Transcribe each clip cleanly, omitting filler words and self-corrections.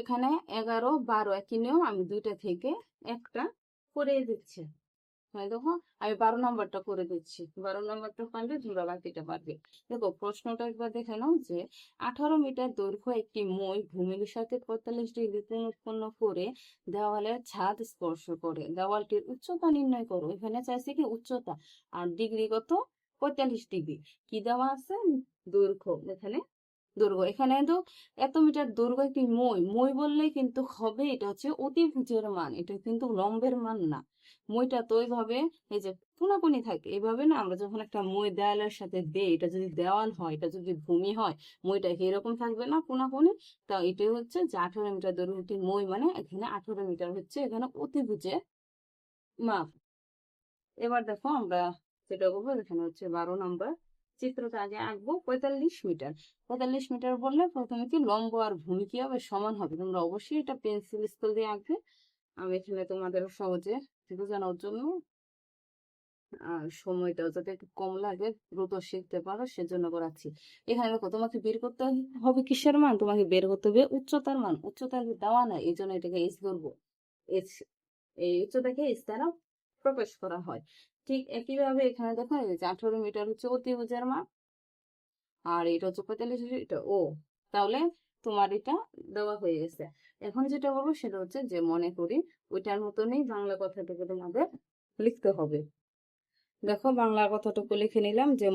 এখানে 11 12 একই নিয়ম, আমি দুইটা থেকে একটা করে দিচ্ছি। হ্যাঁ দেখো, আমি 12 নম্বরটা করে দিচ্ছি। 12 নম্বরটা পারলে তোমরা বাকিটা পারবে। দেখো প্রশ্নটা একবার দেখে নাও যে 18 মিটার দৈর্ঘ্য একটি মই ভূমির সাথে 45 ডিগ্রি কোণ উৎপন্ন করে দেওয়ালের ছাদ স্পর্শ করে। দেওয়ালটির উচ্চতা নির্ণয় করো। এখানে চাইছে কি উচ্চতা, আর ডিগ্রি কত, 45 ডিগ্রি। কি দেওয়া আছে, দৈর্ঘ্য। এখানে দৈর্ঘ্য, এখানে তো এত মিটার দৈর্ঘ্য একটি মই, মই বললেই কিন্তু হবে এটা হচ্ছে অতিভুজের মান, এটা কিন্তু লম্বের মান না। মইটা তো ওইভাবে এই যে কোনাকুনি থাকে, এইভাবে না, আমরা যখন একটা মই দেওয়ালের সাথে দেই, এটা যদি দেওয়াল হয়, এটা যদি ভূমি হয়, মইটা কি এরকম থাকবে না কোনাকুনি? তা এটাই হচ্ছে যে 18 মিটার দৈর্ঘ্য একটি মই, মানে এখানে 18 মিটার হচ্ছে এখানে অতিভুজের মাপ। এবার দেখো আমরা যেটা করবো, এখানে হচ্ছে 12 নম্বর চিত্রটা আগে আঁকবো। 45 মিটার, 45 মিটার বললে প্রথমে কি লম্ব আর ভূমি কি হবে, সমান হবে। তোমরা অবশ্যই এটা পেন্সিল স্কেল দিয়ে আঁকবে। আমি এখানে তোমাদের সহজে বোঝানোর জন্য আর সময়টাও যাতে একটু কম লাগে, দ্রুত শিখতে পারো সেজন্য করাচ্ছি। এখানে দেখো, তোমাকে বের করতে হবে কিসের মান, তোমাকে বের করতে হবে উচ্চতার মান। উচ্চতা দেওয়া নাই, এই জন্য এটাকে এস ধরবো। এস, এই উচ্চতাকে এস দ্বারা প্রকাশ করা হয়। ঠিক একইভাবে এখানে দেখো, এই যে 18 মিটার হচ্ছে অতিভুজের মান, আর এটা হচ্ছে 45, এটা ও। তাহলে তোমার এটা দেওয়া হয়ে গেছে। এখন যেটা বলবো সেটা হচ্ছে যে, মনে করি ওইটার মতনই বাংলা কথাটুকু তোমাদের লিখতে হবে। দেখো বাংলা কথাটুকু লিখে নিলাম যে,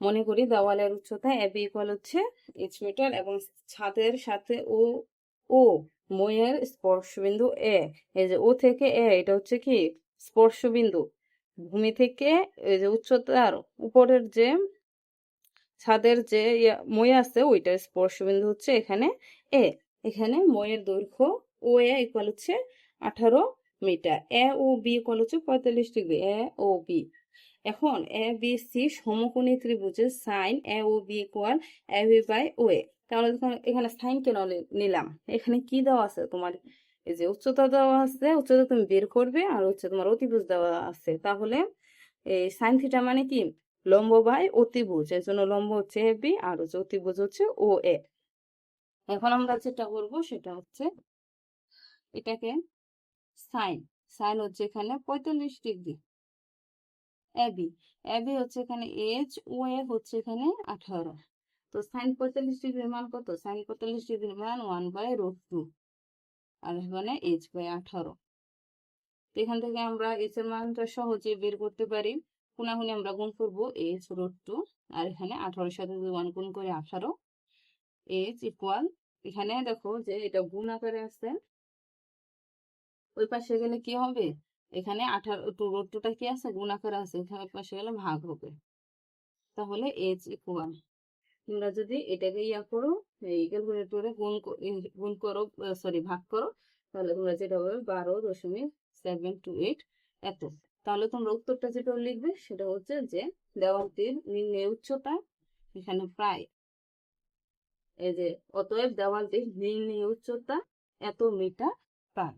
মনে করি দেওয়ালের উচ্চতা এবি ইকুয়াল হচ্ছে এইচ মিটার, এবং ছাদের সাথে ও ও মইয়ের স্পর্শবিন্দু এ, এই যে ও থেকে এ, এটা হচ্ছে কি স্পর্শবিন্দু। ভূমি থেকে এই যে উচ্চতার উপরের যে ছাদের যে মই আছে, ওইটার স্পর্শবিন্দু হচ্ছে এখানে এ। এখানে মইয়ের দৈর্ঘ্য ও এ ইকুয়াল হচ্ছে 18 মিটার। এ ও বি ইকুয়াল হচ্ছে 45 ডিগ্রি, এ ও বি। এখন এ বি সি সমকোণী ত্রিভুজের sine A O B equal A B by O A. তাহলে এখানে সাইন কেন নিলাম, এখানে কি দেওয়া আছে তোমার, এই যে উচ্চতা দেওয়া আছে, উচ্চতা তুমি বের করবে, আর হচ্ছে তোমার অতিভুজ দেওয়া আছে। তাহলে এই সাইন থিটা মানে কি, লম্ব বাই অতিভুজ, এর জন্য লম্ব হচ্ছে এ বি, আর হচ্ছে অতিভুজ হচ্ছে ও এ। এখন আমরা যেটা করবো সেটা হচ্ছে এটাকে সাইন, সাইন হচ্ছে এখানে 45 ডিগ্রি এবি, এবি হচ্ছে এখানে এইচ, ও এ হচ্ছে এখানে 18। তো সাইন 45 ডিগ্রির মান কত, সাইন 45 ডিগ্রির মান 1/√2, আর এখানে এইচ বাই 18। তো এখান থেকে আমরা এইচ এর মানটা সহজে বের করতে পারি। কোনাকুনি আমরা গুণ করবো h√2, আর এখানে 18 সাথে যদি 1 গুণ করে 18, এইচ ইকুয়াল, এখানে দেখো যে এটা গুণ আকারে আছে, ওই পাশে গেলে কি হবে, এখানে 18 কি আছে, গুণ আকারে আছে, এখানে ওই পাশে গেলে ভাগ হবে। তাহলে এইচ ইকুয়াল, তোমরা যদি এটাকে ইয়া করো, এই ক্যালকুলেটরে গুণ করো, সরি ভাগ করো, তাহলে তোমরা যেটা হবে 12.728 এত। তাহলে তোমরা উত্তরটা যেটা লিখবে সেটা হচ্ছে যে, দেওয়ালটির নির্ণয় উচ্চতা এখানে প্রায়, এই যে অতএব দেওয়ালটির নির্ণয় উচ্চতা এত মিটার প্রায়।